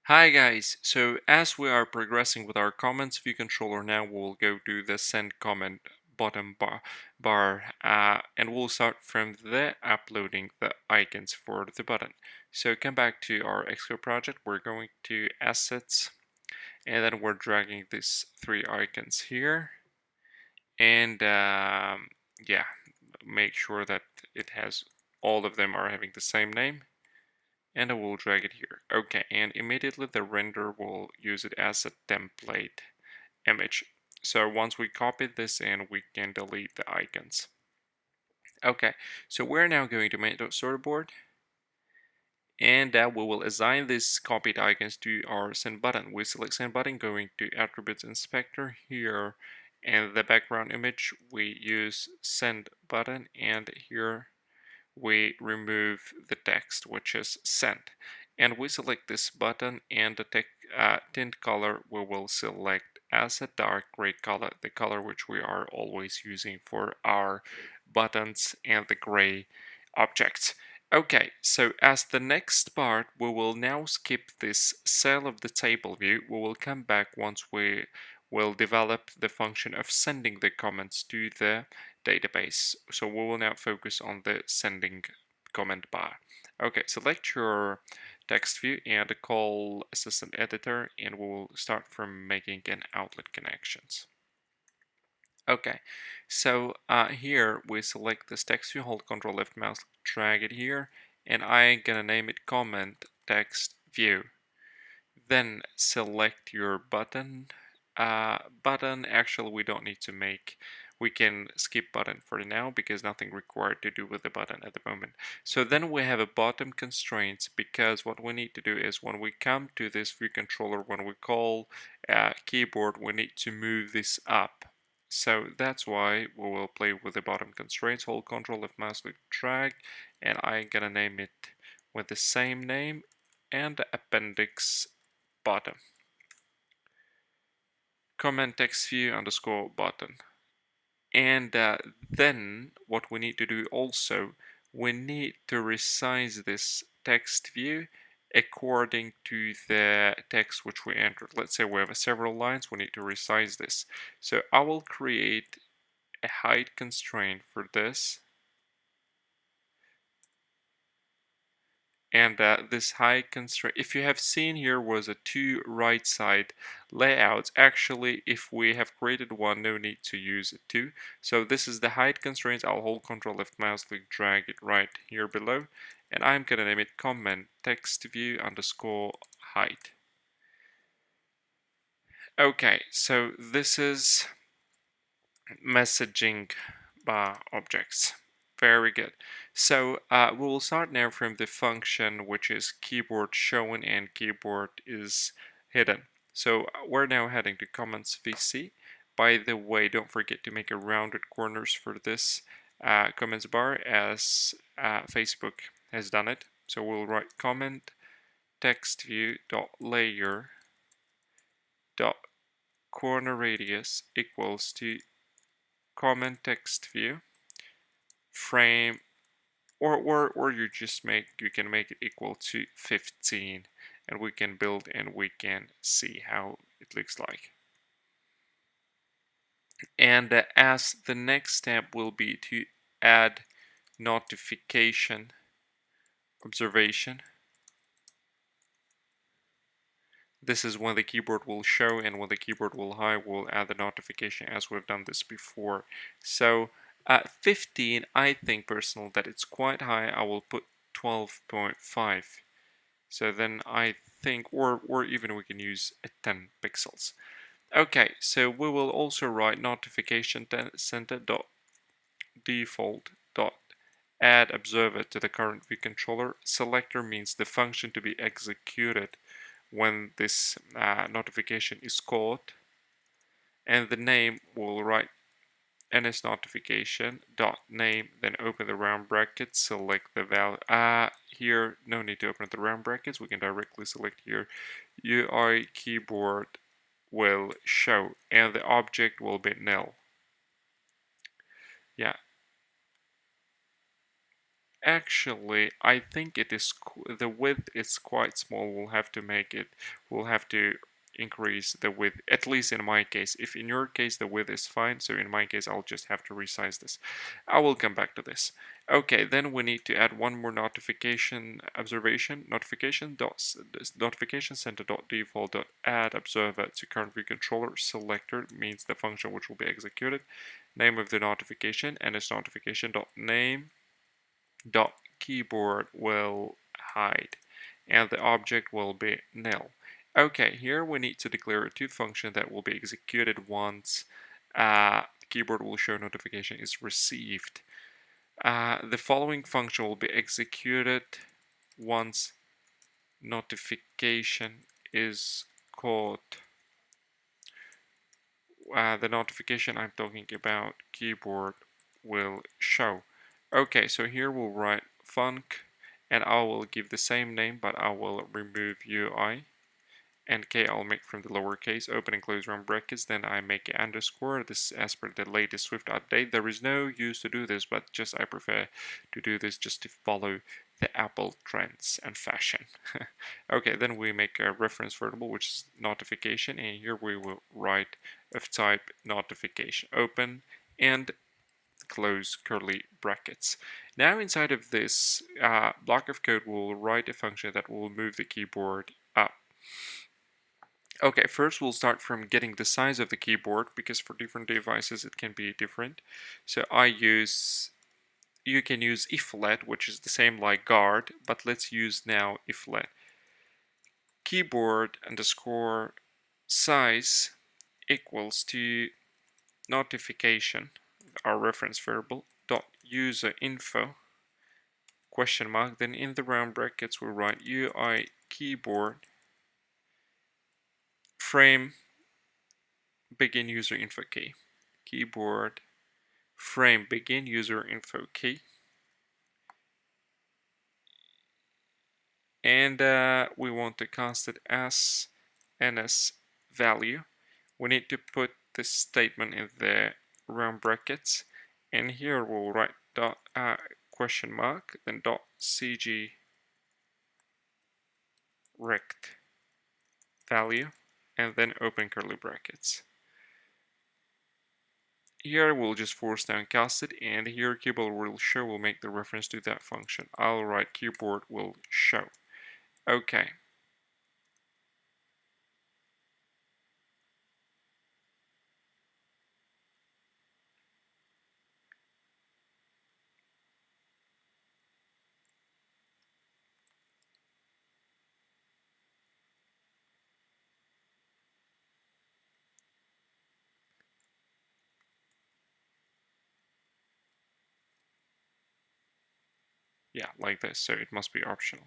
Hi guys, so as we are progressing with our comments view controller now we'll go to the send comment bottom bar and we'll start from there uploading the icons for the button. So come back to our Xcode project, we're going to assets and then we're dragging these three icons here and yeah, make sure that it has all of them are having the same name. And I will drag it here. Okay, and immediately the render will use it as a template image. So once we copy this in, we can delete the icons. Okay, so we're now going to make the storyboard, and we will assign these copied icons to our send button. We select send button, going to attributes inspector here, and the background image we use send button, and here we remove the text which is sent, and we select this button, and the tint color we will select as a dark gray color, the color which we are always using for our buttons and the gray objects. Okay, so as the next part we will now skip this cell of the table view. We will come back once we will develop the function of sending the comments to the database. So we will now focus on the sending comment bar. Okay, select your text view and call assistant editor, and we will start from making an outlet connections. Okay, so here we select this text view, hold Ctrl left mouse, drag it here, and I'm gonna name it comment text view. Then select your button. Button, actually we don't need to make, we can skip button for now because nothing required to do with the button at the moment. So then we have a bottom constraints, because what we need to do is when we come to this view controller, when we call keyboard, we need to move this up. So that's why we will play with the bottom constraints, hold Ctrl left mouse click drag, and I'm gonna name it with the same name and appendix bottom. Comment text view underscore button. And then what we need to do also, we need to resize this text view according to the text which we entered. Let's say we have several lines, we need to resize this. So I will create a height constraint for this. And this height constraint, if you have seen here, was a two right side layouts. Actually, if we have created one, no need to use two. So this is the height constraints. I'll hold Ctrl left mouse click, drag it right here below, and I'm gonna name it comment text view underscore height. Okay, so this is messaging bar objects. Very good. So we will start now from the function which is keyboard shown and keyboard is hidden. So we're now heading to comments VC. By the way, don't forget to make a rounded corners for this comments bar as Facebook has done it. So we'll write comment text view dot layer dot corner radius equals to comment text view frame, or you just you can make it equal to 15, and we can build and we can see how it looks like. And as the next step will be to add notification observation. This is when the keyboard will show, and when the keyboard will hide, we'll add the notification as we've done this before. So 15, I think personally that it's quite high. I will put 12.5. So then I think, or even we can use 10 pixels. Okay, so we will also write notification center dot default dot add observer to the current view controller. Selector means the function to be executed when this notification is caught, and the name will write ns notification dot name, then open the round brackets, select the value. Here no need to open the round brackets, we can directly select here UI keyboard will show, and the object will be nil. Yeah, Actually, I think it is the width is quite small. We'll have to increase the width, at least in my case. If in your case the width is fine, so in my case I'll just have to resize this. I will come back to this. Okay, then we need to add one more notification observation. Notification center dot default dot add observer to current view controller selector means the function which will be executed. Name of the notification and its notification dot name dot keyboard will hide and the object will be nil. Okay, here we need to declare two functions that will be executed once keyboard will show notification is received. The following function will be executed once notification is caught. The notification I'm talking about keyboard will show. Okay, so here we'll write func and I will give the same name, but I will remove UI and K I'll make from the lowercase, open and close round brackets, then I make an underscore. This as per the latest Swift update. There is no use to do this, but just I prefer to do this just to follow the Apple trends and fashion. Okay, then we make a reference variable which is notification, and here we will write of type notification, open and close curly brackets. Now inside of this block of code we'll write a function that will move the keyboard up. Okay, first we'll start from getting the size of the keyboard because for different devices it can be different. So you can use iflet, which is the same like guard, but let's use now iflet. Keyboard underscore size equals to notification, our reference variable, dot user info question mark. Then in the round brackets we'll write UI keyboard frame begin user info key. Keyboard frame begin user info key. And we want to cast it as ns value. We need to put this statement in the round brackets, and here we'll write dot question mark then dot cg rect value and then open curly brackets. Here we'll just force down cast it, and here keyboard will show will make the reference to that function. I'll write keyboard will show. Okay. Yeah, like this, so it must be optional.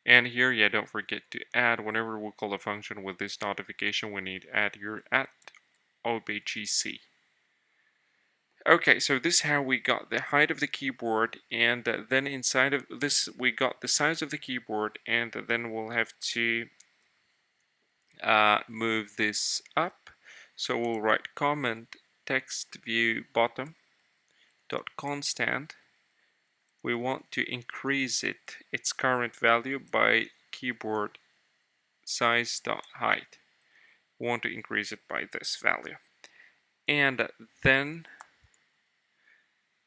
And here, yeah, don't forget to add, whenever we call a function with this notification, we need to add your @objc. Okay, so this is how we got the height of the keyboard, and then inside of this we got the size of the keyboard, and then we'll have to move this up. So we'll write comment text view bottom dot constant. We want to increase its current value by keyboard size dot height. We want to increase it by this value, and then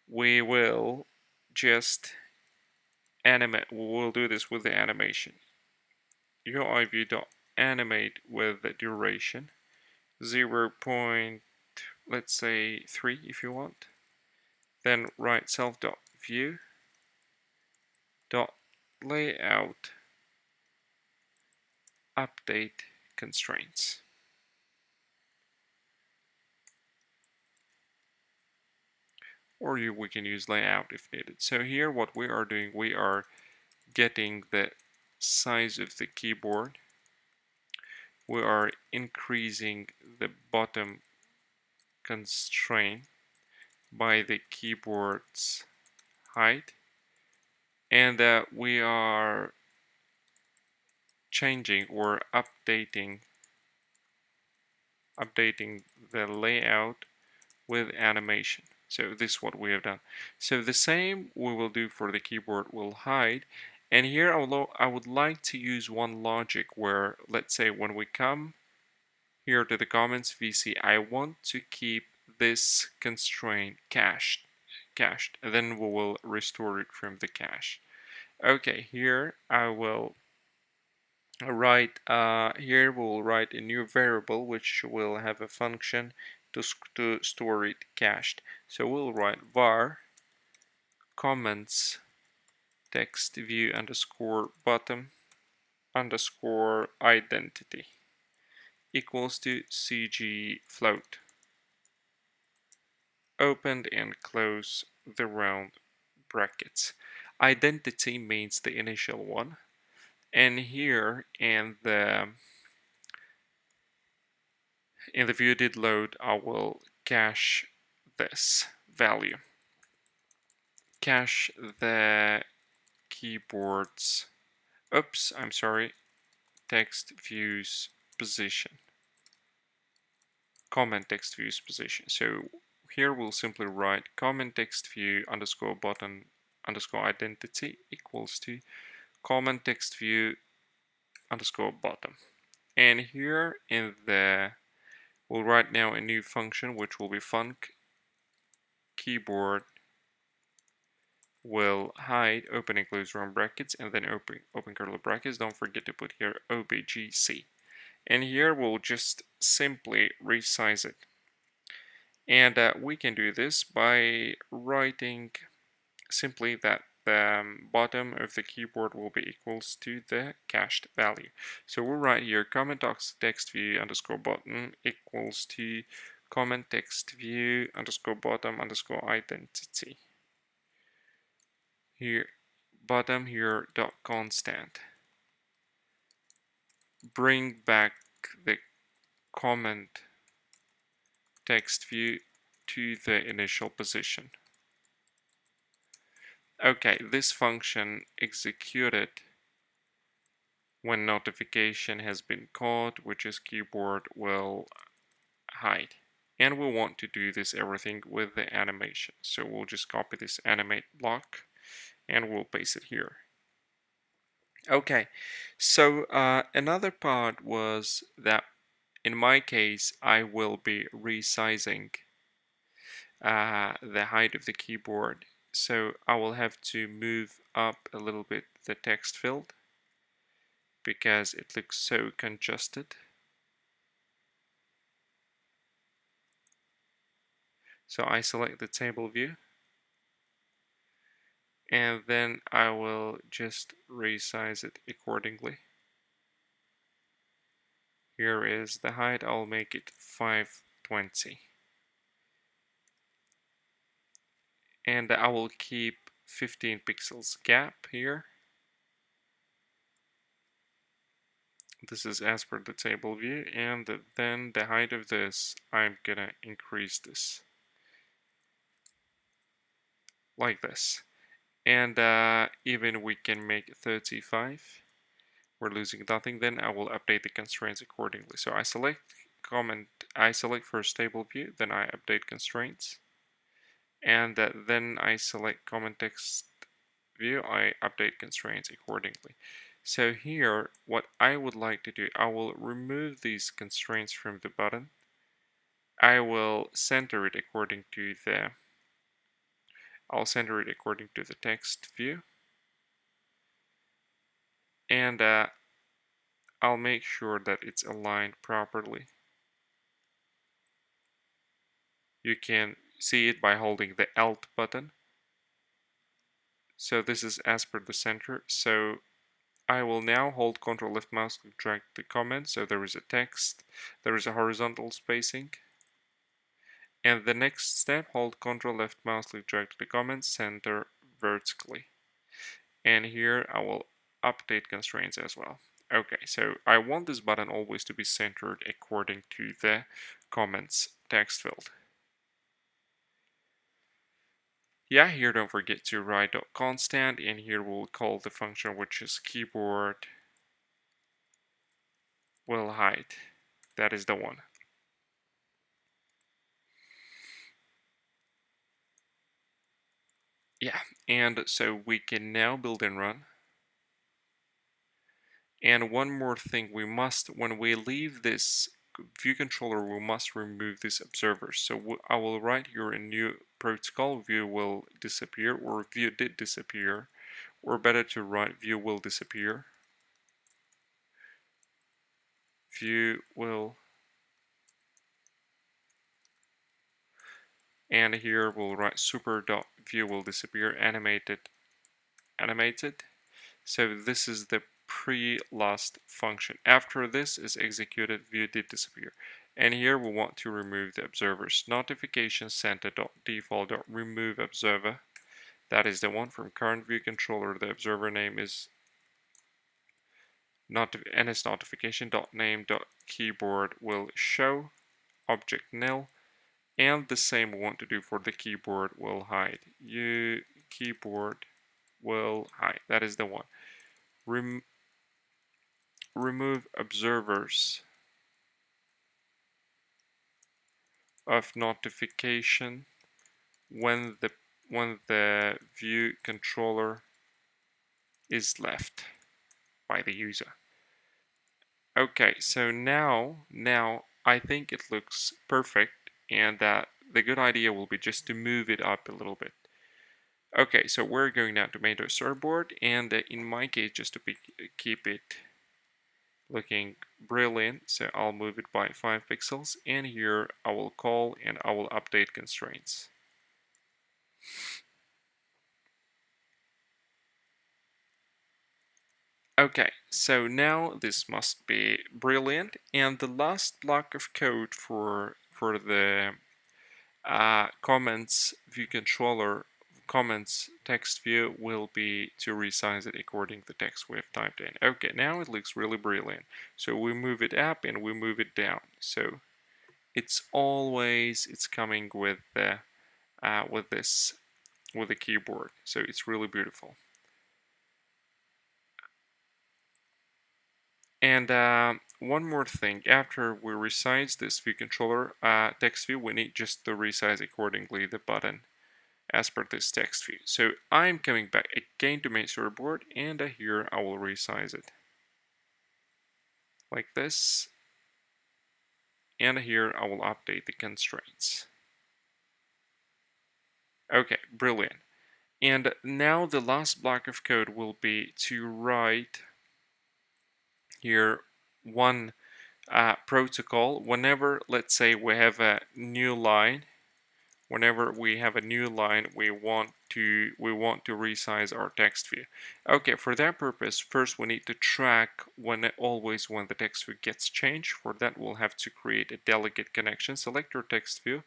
we will just animate. We'll do this with the animation. UI view dot animate with the duration 0. Let's say 3 if you want. Then write self dot view dot layout update constraints. Or we can use layout if needed. So here what we are doing, we are getting the size of the keyboard. We are increasing the bottom constraint by the keyboard's height, and we are changing or updating the layout with animation. So this is what we have done. So the same we will do for the keyboard will hide. And here I would like to use one logic where, let's say when we come here to the comments VC, I want to keep this constraint cached, and then we will restore it from the cache. Okay, here I will write, here we'll write a new variable which will have a function to store it cached. So we'll write var comments text view underscore bottom underscore identity equals to cg float, opened and close the round brackets. Identity means the initial one, and here in the view did load I will cache this value, cache the keyboard's, oops, I'm sorry, text views position, comment text views position. So here we'll simply write comment text view underscore button underscore identity equals to comment text view underscore bottom. And here in the, we'll write now a new function which will be func keyboard will hide open and close round brackets and then open curly brackets. Don't forget to put here objc. And here we'll just simply resize it. And we can do this by writing simply that the bottom of the keyboard will be equals to the cached value. So we'll write here comment text view underscore bottom equals to comment text view underscore bottom underscore identity. Here bottom here dot constant. Bring back the comment text view to the initial position. Okay, this function executed when notification has been caught, which is keyboard will hide. And we want to do this everything with the animation. So we'll just copy this animate block and we'll paste it here. Okay, so another part was that in my case, I will be resizing the height of the keyboard. So I will have to move up a little bit the text field because it looks so congested. So I select the table view and then I will just resize it accordingly. Here is the height, I'll make it 520. And I will keep 15 pixels gap here. This is as per the table view, and then the height of this, I'm gonna increase this like this. And even we can make it 35. We're losing nothing. Then I will update the constraints accordingly. So I select first table view, then I update constraints, and then I select comment text view, I update constraints accordingly. So here, what I would like to do, I will remove these constraints from the button. I will center it according to the, I'll center it according to the text view. And I'll make sure that it's aligned properly. You can see it by holding the Alt button. So this is as per the center. So I will now hold Ctrl left mouse click drag the comment. So there is a text, there is a horizontal spacing. And the next step, hold Ctrl left mouse click drag to the comment, center vertically. And here I will update constraints as well. Okay, so I want this button always to be centered according to the comments text field. Yeah, here don't forget to write .constant, and here we'll call the function which is keyboard will hide. That is the one. Yeah, and so we can now build and run. And one more thing, we must, when we leave this view controller, we must remove these observers. So I will write here a new protocol, view will disappear, or view did disappear, or better to write view will disappear. View will, and here we'll write super.view will disappear, animated. So this is the pre-last function. After this is executed, view did disappear. And here we want to remove the observers. Notification center.default.remove observer. That is the one from current view controller. The observer name is ns notification.name.keyboard will show object nil. And the same we want to do for the keyboard will hide. Keyboard will hide. That is the one. Remove observers of notification when the view controller is left by the user. Okay, so now I think it looks perfect, and that the good idea will be just to move it up a little bit. Okay, so we're going now to Mado Storyboard, and in my case, just to keep it looking brilliant, so I'll move it by 5 pixels, and here I will call and I will update constraints. Okay, so now this must be brilliant, and the last block of code for the comments view controller comments text view will be to resize it according to the text we have typed in. Okay, now it looks really brilliant. So we move it up and we move it down. So it's coming with the with the keyboard. So it's really beautiful. And one more thing, after we resize this view controller text view, we need just to resize accordingly the button as per this text view. So I'm coming back again to main storyboard, and here I will resize it like this, and here I will update the constraints. Okay, brilliant. And now the last block of code will be to write here one protocol whenever, let's say, we have a new line. Whenever we have a new line, we want to resize our text view. Okay, for that purpose, first we need to track always when the text view gets changed. For that, we'll have to create a delegate connection. Select your text view,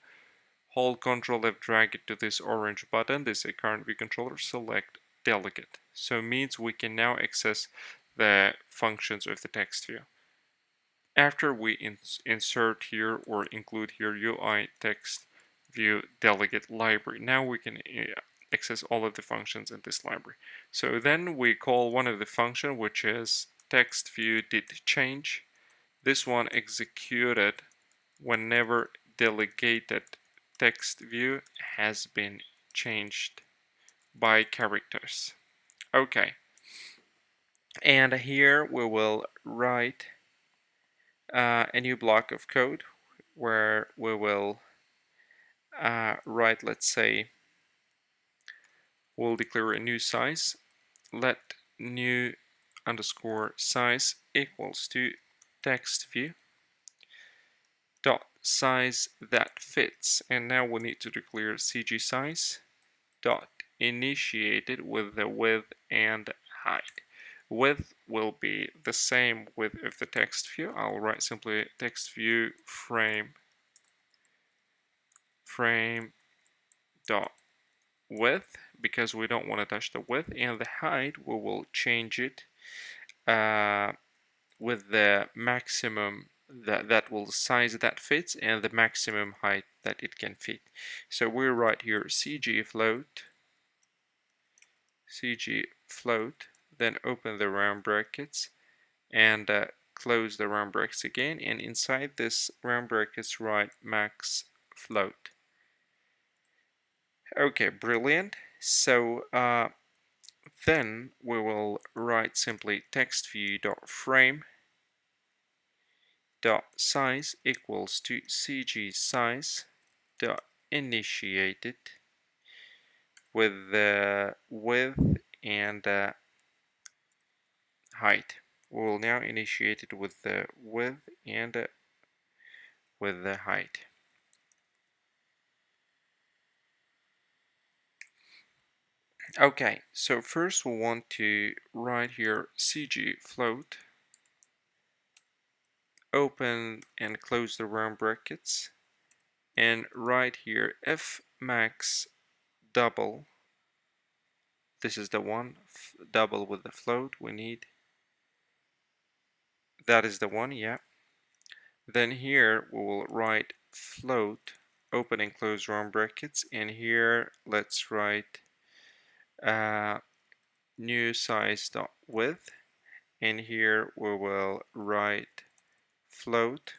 hold Ctrl F, drag it to this orange button. This is a current view controller. Select delegate. So it means we can now access the functions of the text view. After we insert here or include here UI text view delegate library, now we can access all of the functions in this library. So then we call one of the function, which is text view did change. This one executed whenever delegated text view has been changed by characters. Okay, and here we will write a new block of code where we will write, let's say, we'll declare a new size. Let new underscore size equals to text view dot size that fits, and now we need to declare CG size dot initiated with the width and height. Width will be the same width of the text view. I'll write simply text view frame dot width, because we don't want to touch the width, and the height we will change it with the maximum that will size that fits and the maximum height that it can fit. So we write here CG float, then open the round brackets and close the round brackets again, and inside this round brackets write max float. Okay, brilliant. So then we will write simply text view dot frame dot size equals to cg size dot initiated with the width and height. We will now initiate it with the width and with the height. Okay, so first we want to write here cg float, open and close the round brackets, and write here f max double. This is the one, double with the float we need. That is the one, yeah. Then here we will write float, open and close round brackets, and here let's write new size dot width, and here we will write float,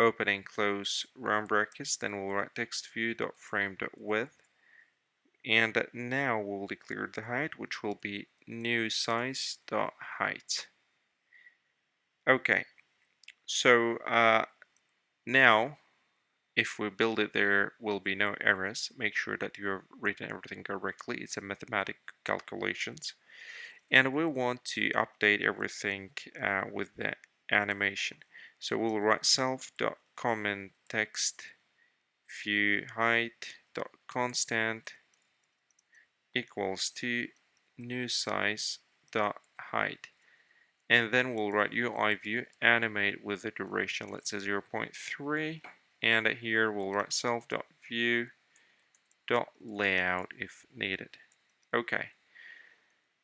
open and close round brackets, then we'll write text view dot frame dot width, and now we'll declare the height, which will be new size dot height. Okay, so now if we build it, there will be no errors. Make sure that you have written everything correctly. It's a mathematic calculations, and we want to update everything with the animation. So we'll write self dot comment text view height dot constant equals to new size dot height, and then we'll write UI view animate with the duration, let's say 0.3, and here we'll write self dot view dot layout if needed. Okay,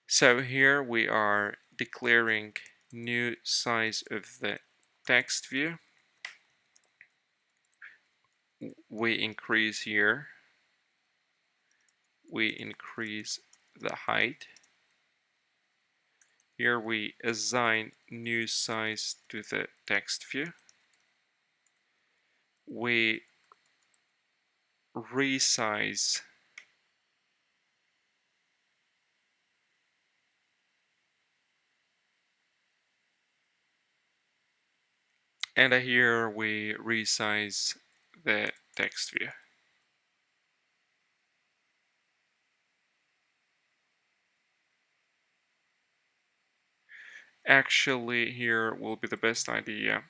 so here we are declaring new size of the text view. We increase here, we increase the height. Here we assign new size to the text view. We resize and here we resize the text view. Actually, here will be the best idea.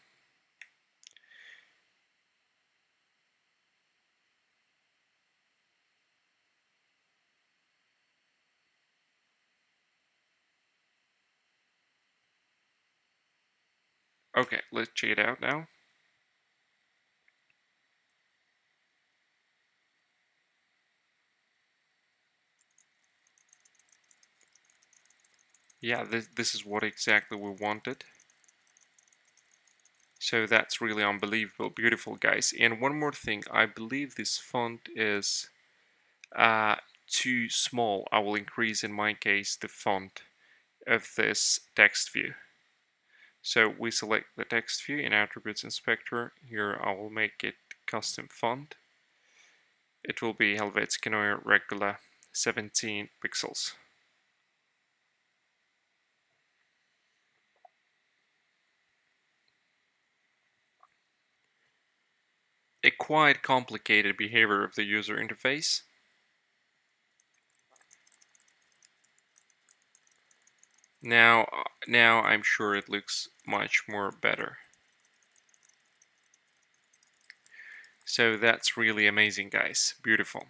Okay, let's check it out now. Yeah, this is what exactly we wanted. So that's really unbelievable, beautiful, guys. And one more thing, I believe this font is too small. I will increase, in my case, the font of this text view. So we select the text view in Attributes Inspector. Here I will make it custom font. It will be Helvetica Neue Regula 17 pixels. A quite complicated behavior of the user interface. Now I'm sure it looks much more better. So that's really amazing, guys. Beautiful.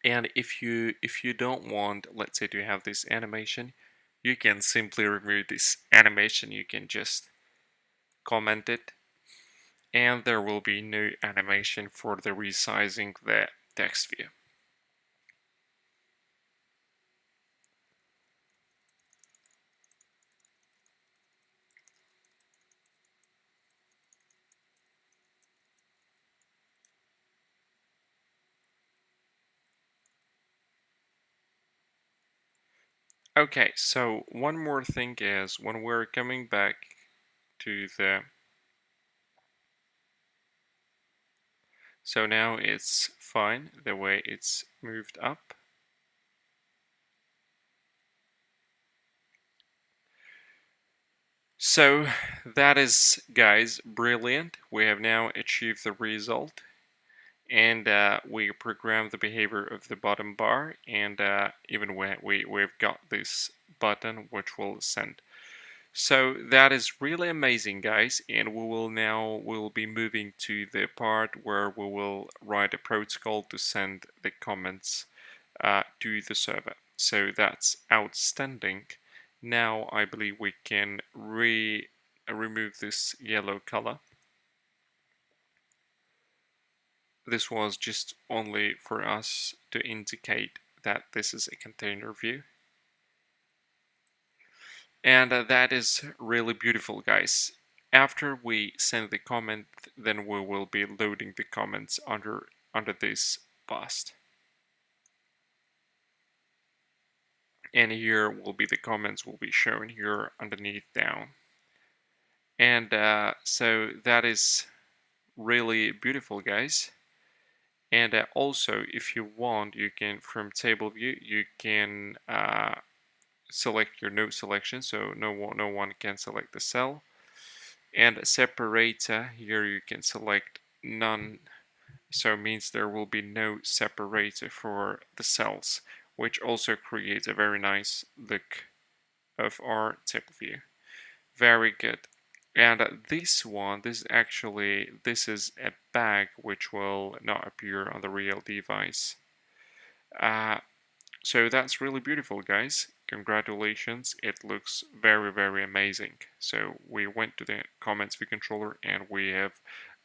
And if you don't want, let's say, to have this animation, you can simply remove this animation. You can just comment it, and there will be no animation for the resizing the text view. Okay, so one more thing is when we're coming back to the So now it's fine the way it's moved up. So that is, guys, brilliant. We have now achieved the result, and we program the behavior of the bottom bar, and even we've got this button which will send. So that is really amazing, guys, and we'll be moving to the part where we will write a protocol to send the comments to the server. So that's outstanding. Now I believe we can remove this yellow color. This was just only for us to indicate that this is a container view. And that is really beautiful, guys. After we send the comment, then we will be loading the comments under this post. And here will be the comments will be shown here underneath down. And so that is really beautiful, guys. And also, if you want, you can, from table view, you can select your node selection, so no one can select the cell. And separator, here you can select none, so it means there will be no separator for the cells, which also creates a very nice look of our table view. Very good. And this one, this is a bag which will not appear on the real device. So that's really beautiful, guys. Congratulations. It looks very, very amazing. So we went to the comments view controller and we have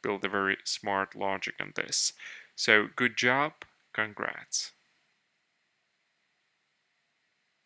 built a very smart logic on this. So good job. Congrats.